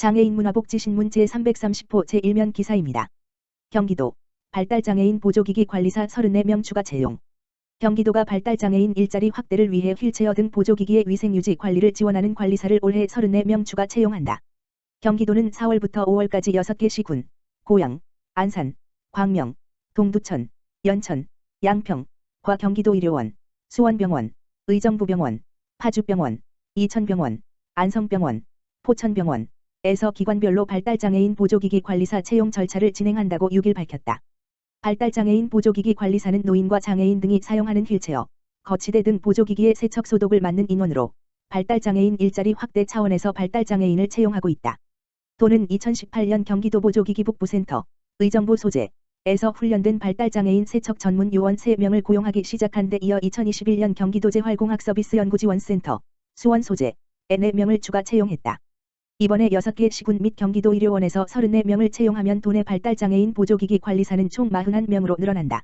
장애인 문화복지신문 제330호 제1면 기사입니다. 경기도 발달장애인 보조기기 관리사 34명 추가 채용. 경기도가 발달장애인 일자리 확대를 위해 휠체어 등 보조기기의 위생유지 관리를 지원하는 관리사를 올해 34명 추가 채용한다. 경기도는 4월부터 5월까지 6개 시군, 고양, 안산, 광명, 동두천, 연천, 양평과 경기도의료원, 수원병원, 의정부병원, 파주병원, 이천병원, 안성병원, 포천병원, 에서 기관별로 발달장애인 보조기기 관리사 채용 절차를 진행한다고 6일 밝혔다. 발달장애인 보조기기 관리사는 노인과 장애인 등이 사용하는 휠체어, 거치대 등 보조기기의 세척 소독을 맡는 인원으로 발달장애인 일자리 확대 차원에서 발달장애인을 채용하고 있다. 도는 2018년 경기도 보조기기 북부센터, 의정부 소재에서 훈련된 발달장애인 세척 전문 요원 3명을 고용하기 시작한 데 이어 2021년 경기도 재활공학서비스 연구지원센터, 수원 소재에 4명을 추가 채용했다. 이번에 6개 시군 및 경기도의료원에서 34명을 채용하면 도내 발달장애인 보조기기 관리사는 총 41명으로 늘어난다.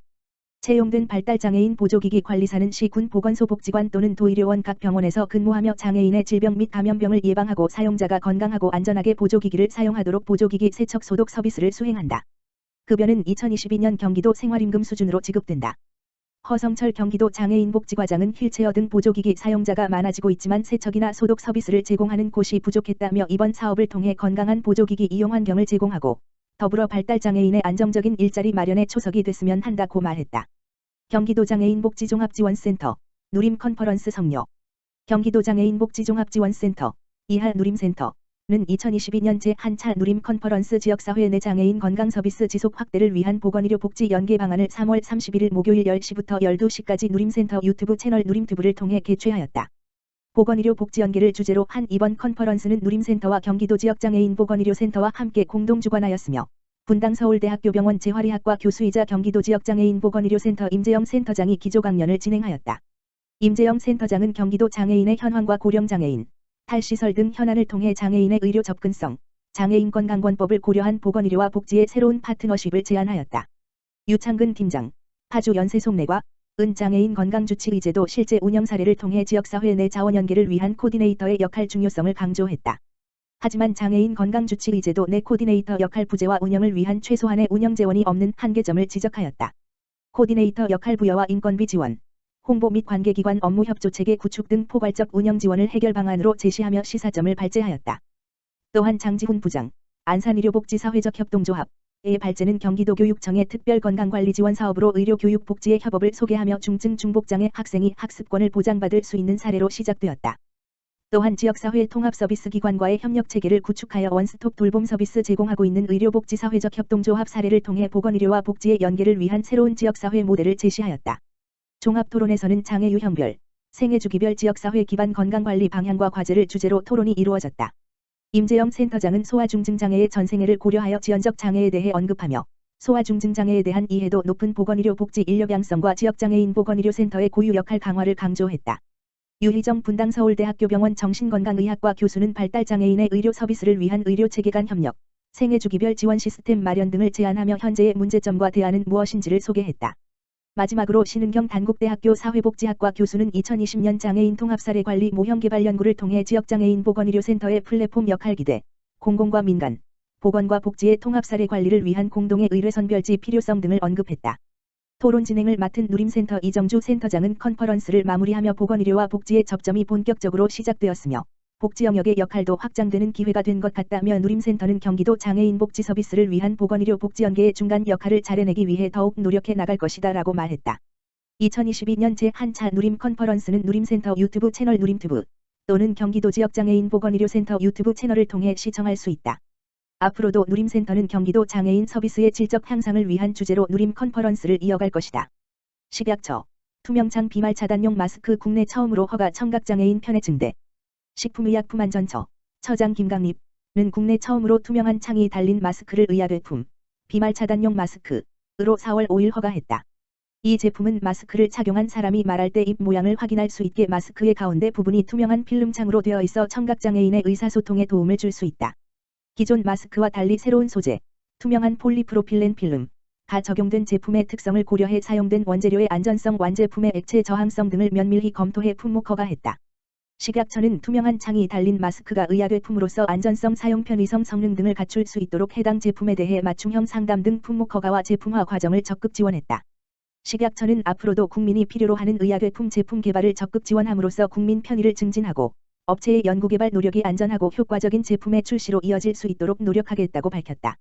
채용된 발달장애인 보조기기 관리사는 시군 보건소복지관 또는 도의료원 각 병원에서 근무하며 장애인의 질병 및 감염병을 예방하고 사용자가 건강하고 안전하게 보조기기를 사용하도록 보조기기 세척 소독 서비스를 수행한다. 급여는 2022년 경기도 생활임금 수준으로 지급된다. 허성철 경기도 장애인복지과장은 휠체어 등 보조기기 사용자가 많아지고 있지만 세척이나 소독 서비스를 제공하는 곳이 부족했다며 이번 사업을 통해 건강한 보조기기 이용 환경을 제공하고 더불어 발달장애인의 안정적인 일자리 마련에 초석이 됐으면 한다고 말했다. 경기도 장애인복지종합지원센터, 누림컨퍼런스 성료. 경기도 장애인복지종합지원센터, 이하 누림센터 는 2022년 제1차 누림컨퍼런스 지역사회 내 장애인 건강서비스 지속 확대를 위한 보건의료 복지 연계 방안을 3월 31일 목요일 10시부터 12시까지 누림센터 유튜브 채널 누림튜브를 통해 개최하였다. 보건의료 복지 연계를 주제로 한 이번 컨퍼런스는 누림센터와 경기도 지역장애인 보건의료센터와 함께 공동 주관하였으며 분당 서울대학교병원 재활의학과 교수이자 경기도 지역장애인 보건의료센터 임재영 센터장이 기조 강연을 진행하였다. 임재영 센터장은 경기도 장애인의 현황과 고령장애인, 탈시설 등 현안을 통해 장애인의 의료 접근성, 장애인 건강권법을 고려한 보건의료와 복지의 새로운 파트너십을 제안하였다. 유창근 팀장, 파주 연세송내과 장애인 건강주치의제도 실제 운영 사례를 통해 지역사회 내 자원 연계를 위한 코디네이터의 역할 중요성을 강조했다. 하지만 장애인 건강주치의제도 내 코디네이터 역할 부재와 운영을 위한 최소한의 운영 재원이 없는 한계점을 지적하였다. 코디네이터 역할 부여와 인건비 지원, 홍보 및 관계기관 업무 협조체계 구축 등 포괄적 운영 지원을 해결 방안으로 제시하며 시사점을 발제하였다. 또한 장지훈 부장, 안산의료복지사회적 협동조합의 발제는 경기도 교육청의 특별건강관리지원 사업으로 의료교육복지의 협업을 소개하며 중증 중복장애 학생이 학습권을 보장받을 수 있는 사례로 시작되었다. 또한 지역사회 통합서비스기관과의 협력체계를 구축하여 원스톱 돌봄 서비스 제공하고 있는 의료복지사회적 협동조합 사례를 통해 보건의료와 복지의 연계를 위한 새로운 지역사회 모델을 제시하였다. 종합토론에서는 장애 유형별, 생애주기별 지역사회 기반 건강관리 방향과 과제를 주제로 토론이 이루어졌다. 임재영 센터장은 소아중증장애의 전생애를 고려하여 지연적 장애에 대해 언급하며 소아중증장애에 대한 이해도 높은 보건의료 복지 인력 양성과 지역장애인 보건의료센터의 고유 역할 강화를 강조했다. 유희정 분당 서울대학교병원 정신건강의학과 교수는 발달장애인의 의료 서비스를 위한 의료체계 간 협력, 생애주기별 지원 시스템 마련 등을 제안하며 현재의 문제점과 대안은 무엇인지를 소개했다. 마지막으로 신은경 단국대학교 사회복지학과 교수는 2020년 장애인 통합사례관리 모형개발연구를 통해 지역장애인 보건의료센터의 플랫폼 역할 기대, 공공과 민간, 보건과 복지의 통합사례관리를 위한 공동의 의뢰선별지 필요성 등을 언급했다. 토론 진행을 맡은 누림센터 이정주 센터장은 컨퍼런스를 마무리하며 보건의료와 복지의 접점이 본격적으로 시작되었으며 복지 영역의 역할도 확장되는 기회가 된 것 같다며 누림센터는 경기도 장애인 복지 서비스를 위한 보건의료 복지 연계의 중간 역할을 잘해내기 위해 더욱 노력해 나갈 것이다 라고 말했다. 2022년 제1차 누림 컨퍼런스는 누림센터 유튜브 채널 누림튜브 또는 경기도 지역장애인 보건의료센터 유튜브 채널을 통해 시청할 수 있다. 앞으로도 누림센터는 경기도 장애인 서비스의 질적 향상을 위한 주제로 누림 컨퍼런스를 이어갈 것이다. 식약처, 투명창 비말 차단용 마스크 국내 처음으로 허가 청각장애인 편의 증대. 식품의약품안전처, 처장 김강립은 국내 처음으로 투명한 창이 달린 마스크를 의약외품, 비말 차단용 마스크로 4월 5일 허가했다. 이 제품은 마스크를 착용한 사람이 말할 때 입 모양을 확인할 수 있게 마스크의 가운데 부분이 투명한 필름창으로 되어 있어 청각장애인의 의사소통에 도움을 줄 수 있다. 기존 마스크와 달리 새로운 소재, 투명한 폴리프로필렌 필름가 적용된 제품의 특성을 고려해 사용된 원재료의 안전성, 완제품의 액체 저항성 등을 면밀히 검토해 품목 허가했다. 식약처는 투명한 창이 달린 마스크가 의약외품으로서 안전성, 사용 편의성, 성능 등을 갖출 수 있도록 해당 제품에 대해 맞춤형 상담 등 품목 허가와 제품화 과정을 적극 지원했다. 식약처는 앞으로도 국민이 필요로 하는 의약외품 제품 개발을 적극 지원함으로써 국민 편의를 증진하고 업체의 연구개발 노력이 안전하고 효과적인 제품의 출시로 이어질 수 있도록 노력하겠다고 밝혔다.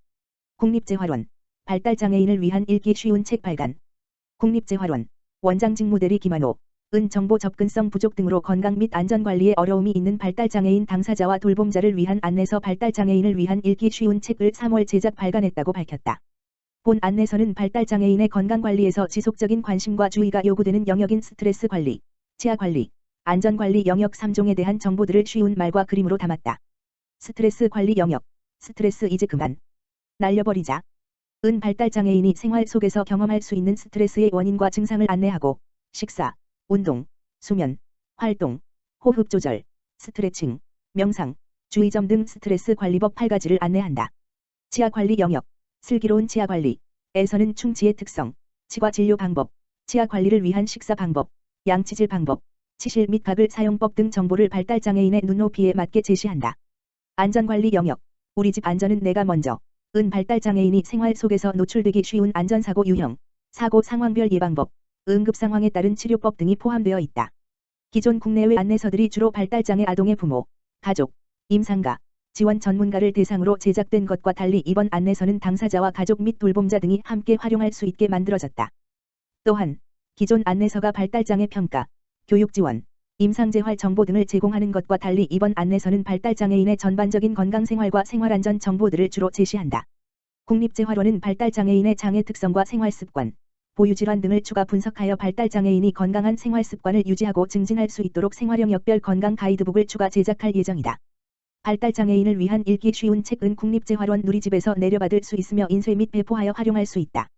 국립재활원, 발달장애인을 위한 읽기 쉬운 책 발간. 국립재활원, 원장 직무대리 김한호, 은 정보 접근성 부족 등으로 건강 및 안전관리에 어려움이 있는 발달장애인 당사자와 돌봄자를 위한 안내서 발달장애인을 위한 읽기 쉬운 책을 3월 제작 발간했다고 밝혔다. 본 안내서는 발달장애인의 건강관리에서 지속적인 관심과 주의가 요구되는 영역인 스트레스 관리, 치아 관리, 안전관리 영역 3종에 대한 정보들을 쉬운 말과 그림으로 담았다. 스트레스 관리 영역, 스트레스 이제 그만 날려버리자. 은 발달장애인이 생활 속에서 경험할 수 있는 스트레스의 원인과 증상을 안내하고 식사, 운동, 수면, 활동, 호흡 조절, 스트레칭, 명상, 주의점 등 스트레스 관리법 8가지를 안내한다. 치아 관리 영역, 슬기로운 치아 관리에서는 충치의 특성, 치과 진료 방법, 치아 관리를 위한 식사 방법, 양치질 방법, 치실 및 가글 사용법 등 정보를 발달장애인의 눈높이에 맞게 제시한다. 안전관리 영역, 우리 집 안전은 내가 먼저. 은 발달장애인이 생활 속에서 노출되기 쉬운 안전사고 유형, 사고 상황별 예방법, 응급상황에 따른 치료법 등이 포함되어 있다. 기존 국내외 안내서들이 주로 발달장애 아동의 부모, 가족, 임상가, 지원 전문가를 대상으로 제작된 것과 달리 이번 안내서는 당사자와 가족 및 돌봄자 등이 함께 활용할 수 있게 만들어졌다. 또한 기존 안내서가 발달장애 평가, 교육 지원, 임상재활 정보 등을 제공하는 것과 달리 이번 안내서는 발달장애인의 전반적인 건강생활과 생활안전 정보들을 주로 제시한다. 국립재활원은 발달장애인의 장애 특성과 생활습관, 보유질환 등을 추가 분석하여 발달장애인이 건강한 생활습관을 유지하고 증진할 수 있도록 생활영역별 건강 가이드북을 추가 제작할 예정이다. 발달장애인을 위한 읽기 쉬운 책은 국립재활원 누리집에서 내려받을 수 있으며 인쇄 및 배포하여 활용할 수 있다.